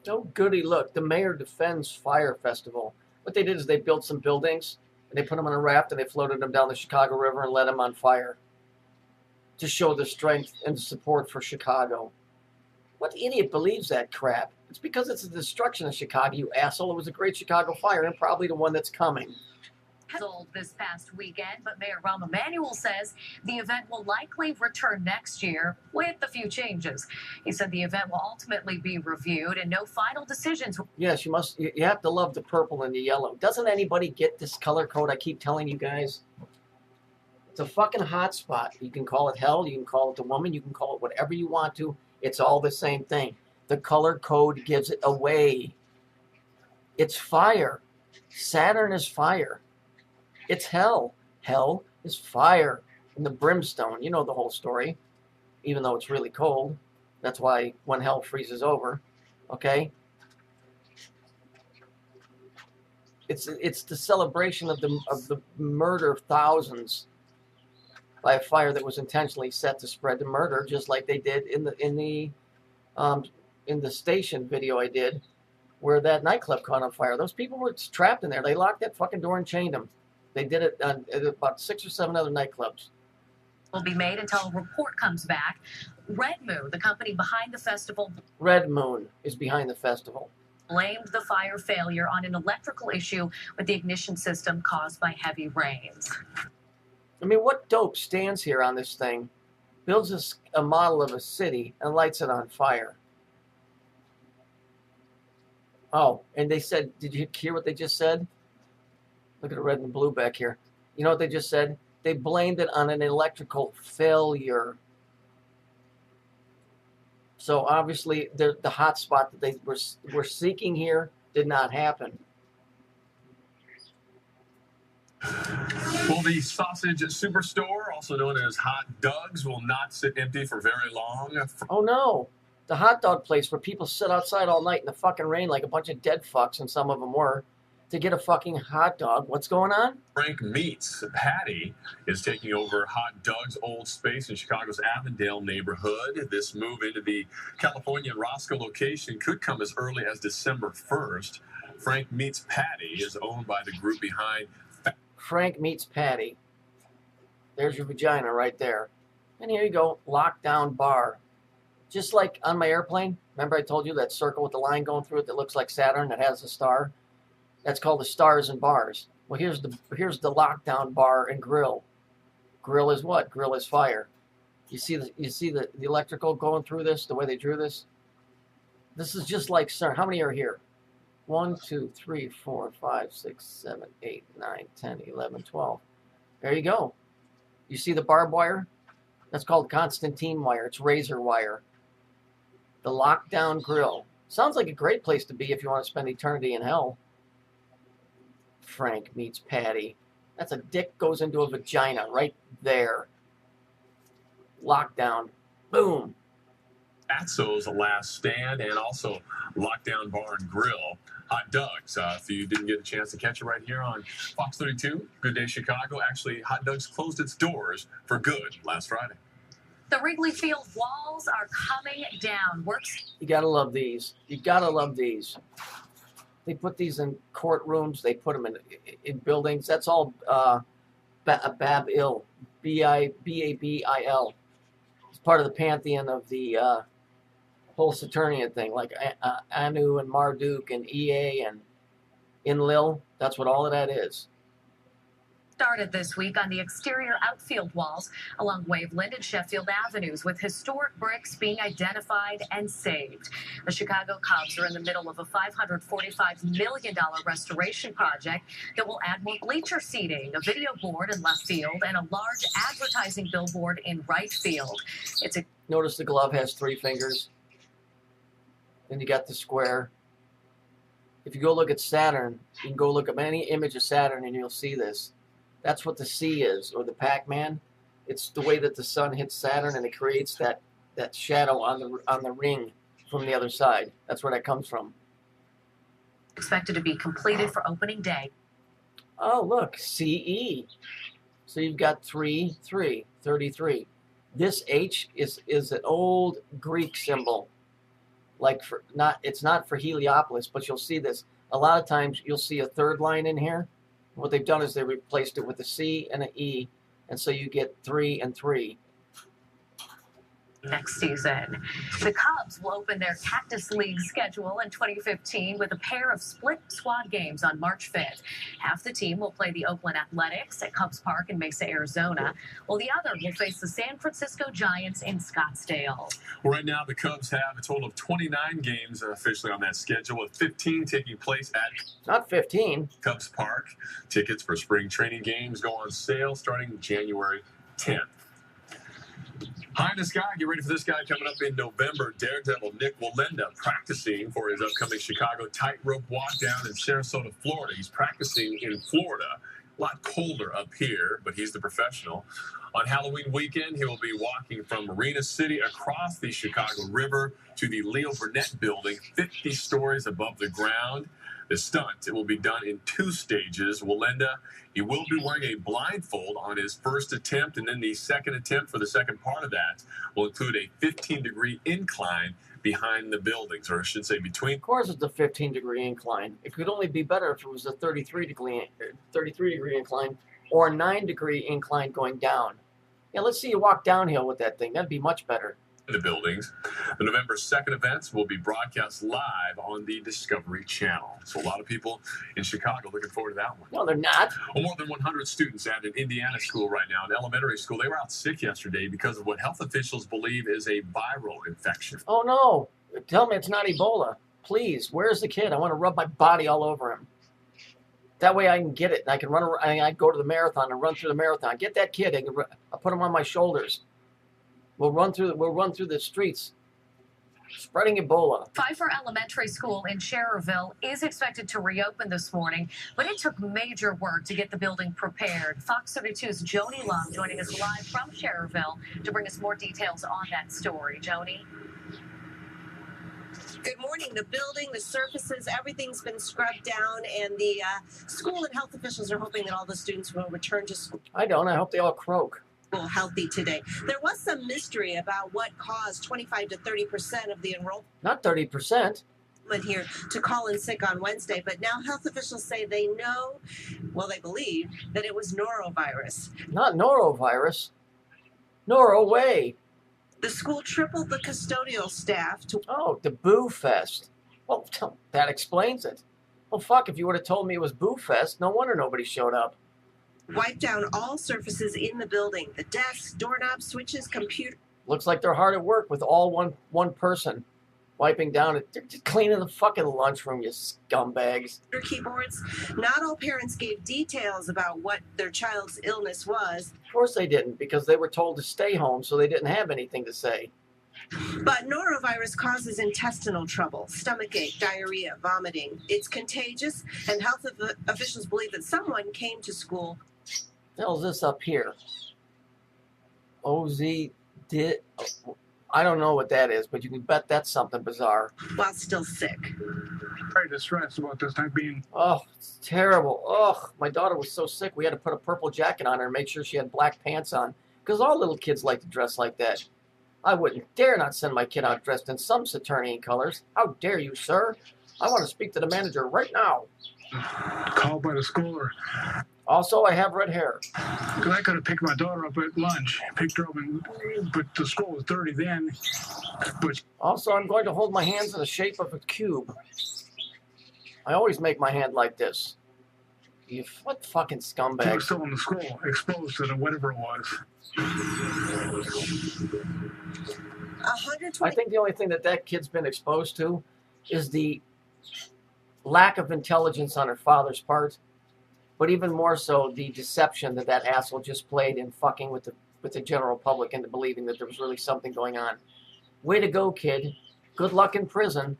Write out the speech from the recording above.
Oh, goody, look. The mayor defends fire festival. What they did is they built some buildings, and they put them on a raft, and they floated them down the Chicago River and let them on fire to show the strength and support for Chicago. What idiot believes that crap? It's because it's the destruction of Chicago, you asshole. It was a great Chicago fire, and probably the one that's coming. This past weekend, but Mayor Rahm Emanuel says the event will likely return next year with a few changes. He said the event will ultimately be reviewed and no final decisions. Yes, you have to love the purple and the yellow. Doesn't anybody get this color code I keep telling you guys? It's a fucking hot spot. You can call it hell, you can call it the woman, you can call it whatever you want to. It's all the same thing. The color code gives it away. It's fire. Saturn is fire. It's hell. Hell is fire. And the brimstone, you know the whole story. Even though it's really cold. That's why when hell freezes over. Okay? It's the celebration of the murder of thousands by a fire that was intentionally set to spread the murder, just like they did in the station video I did, where that nightclub caught on fire. Those people were trapped in there. They locked that fucking door and chained them. They did it at about 6 or 7 other nightclubs. Will be made until a report comes back. Red Moon, the company behind the festival. Red Moon is behind the festival. Blamed the fire failure on an electrical issue with the ignition system caused by heavy rains. I mean, what dope stands here on this thing, builds a model of a city, and lights it on fire? Oh, and they said, did you hear what they just said? Look at the red and blue back here. You know what they just said? They blamed it on an electrical failure. So obviously, the hot spot that they were seeking here did not happen. Well, the sausage superstore, also known as Hot Doug's, will not sit empty for very long. Oh no. The hot dog place where people sit outside all night in the fucking rain like a bunch of dead fucks, and some of them were, to get a fucking hot dog. What's going on? Frank Meats Patty is taking over Hot Doug's old space in Chicago's Avondale neighborhood. This move into the California Roscoe location could come as early as December 1st. Frank Meats Patty is owned by the group behind Frank Meats Patty. There's your vagina right there. And here you go, lockdown bar. Just like on my airplane, remember I told you that circle with the line going through it that looks like Saturn that has a star? That's called the Stars and Bars. Well, here's the lockdown bar and grill. Grill is what? Grill is fire. You see the electrical going through this, the way they drew this? This is just like CERN. How many are here? 1, 2, 3, 4, 5, 6, 7, 8, 9, 10, 11, 12. There you go. You see the barbed wire? That's called Constantine wire. It's razor wire. The lockdown grill. Sounds like a great place to be if you want to spend eternity in hell. Frank Meats Patty. That's a dick goes into a vagina right there. Lockdown. Boom. Atso's Last Stand and also Lockdown Bar and Grill. Hot Doug's. If you didn't get a chance to catch it right here on Fox 32, Good Day Chicago. Actually, Hot Doug's closed its doors for good last Friday. The Wrigley Field walls are coming down. You gotta love these. You gotta love these. They put these in courtrooms. They put them in buildings. That's all Babil. B-A-B-I-L. It's part of the pantheon of the whole Saturnian thing, like Anu and Marduk and Ea and Enlil. That's what all of that is. Started this week on the exterior outfield walls along Waveland and Sheffield Avenues, with historic bricks being identified and saved. The Chicago Cubs are in the middle of a $545 million restoration project that will add more bleacher seating, a video board in left field, and a large advertising billboard in right field. Notice the glove has 3 fingers. Then you got the square. If you go look at Saturn, you can go look at any image of Saturn and you'll see this. That's what the C is, or the Pac-Man. It's the way that the sun hits Saturn and it creates that shadow on the ring from the other side. That's where that comes from. Expected to be completed for opening day. Oh, look, CE. So you've got 3, 3, 33. This H is an old Greek symbol. like for not, it's not for Heliopolis, but you'll see this. A lot of times you'll see a third line in here. What they've done is they replaced it with a C and an E, and so you get 3 and 3. Next season. The Cubs will open their Cactus League schedule in 2015 with a pair of split squad games on March 5th. Half the team will play the Oakland Athletics at Cubs Park in Mesa, Arizona, while the other will face the San Francisco Giants in Scottsdale. Well, right now, the Cubs have a total of 29 games officially on that schedule, with 15 taking place at Not 15. Cubs Park. Tickets for spring training games go on sale starting January 10th. High in the sky, get ready for this guy coming up in November. Daredevil Nick Wallenda practicing for his upcoming Chicago tightrope walk down in Sarasota, Florida. He's practicing in Florida. A lot colder up here, but he's the professional. On Halloween weekend, he will be walking from Marina City across the Chicago River to the Leo Burnett building, 50 stories above the ground. The stunt, it will be done in 2 stages. Wallenda, he will be wearing a blindfold on his first attempt, and then the second attempt for the second part of that will include a 15-degree incline behind the buildings, or I should say between. Of course it's a 15-degree incline. It could only be better if it was a 33-degree incline or a 9-degree incline going down. Yeah, let's see you walk downhill with that thing. That'd be much better. The buildings. The November 2nd events will be broadcast live on the Discovery Channel. So a lot of people in Chicago looking forward to that one. No, they're not. Well, more than 100 students at an Indiana school right now, an elementary school, they were out sick yesterday because of what health officials believe is a viral infection. Oh, no. Tell me it's not Ebola. Please, where's the kid? I want to rub my body all over him. That way I can get it. And I can run around. I go to the marathon and run through the marathon. Get that kid. I'll put him on my shoulders. We'll run through the streets, spreading Ebola. Pfeiffer Elementary School in Schererville is expected to reopen this morning, but it took major work to get the building prepared. Fox 32's Joni Lum joining us live from Schererville to bring us more details on that story. Joni? Good morning. The building, the surfaces, everything's been scrubbed down, and the school and health officials are hoping that all the students will return to school. I don't. I hope they all croak. Healthy today. There was some mystery about what caused 25 to 30% of the enrollment. Not 30%. Here to call in sick on Wednesday, but now health officials say they know, well, they believe that it was norovirus. Not norovirus. Noro way. The school tripled the custodial staff to. Oh, the Boo Fest. Well, that explains it. Well, fuck, if you would have told me it was Boo Fest, no wonder nobody showed up. Wipe down all surfaces in the building. The desks, doorknobs, switches, computer. Looks like they're hard at work with all one person wiping down it. They're just cleaning the fucking lunchroom, you scumbags. Keyboards. Not all parents gave details about what their child's illness was. Of course they didn't, because they were told to stay home, so they didn't have anything to say. But norovirus causes intestinal trouble, stomachache, diarrhea, vomiting. It's contagious, and health officials believe that someone came to school. What the hell is this up here? OZ did. I don't know what that is, but you can bet that's something bizarre. While still sick. Very distressed about this time being. Oh, it's terrible. Oh, my daughter was so sick we had to put a purple jacket on her and make sure she had black pants on. Because all little kids like to dress like that. I wouldn't dare not send my kid out dressed in some Saturnian colors. How dare you, sir? I want to speak to the manager right now. Called by the school, or Also, I have red hair. because I could have picked my daughter up at lunch, picked her up, but the school was dirty then. But Also, I'm going to hold my hands in the shape of a cube. I always make my hand like this. You what fucking she was scumbag. still in the school, exposed to the whatever it was. 120. I think the only thing that kid's been exposed to is the lack of intelligence on her father's part, but even more so the deception that asshole just played in fucking with the general public into believing that there was really something going on. Way to go, kid. Good luck in prison.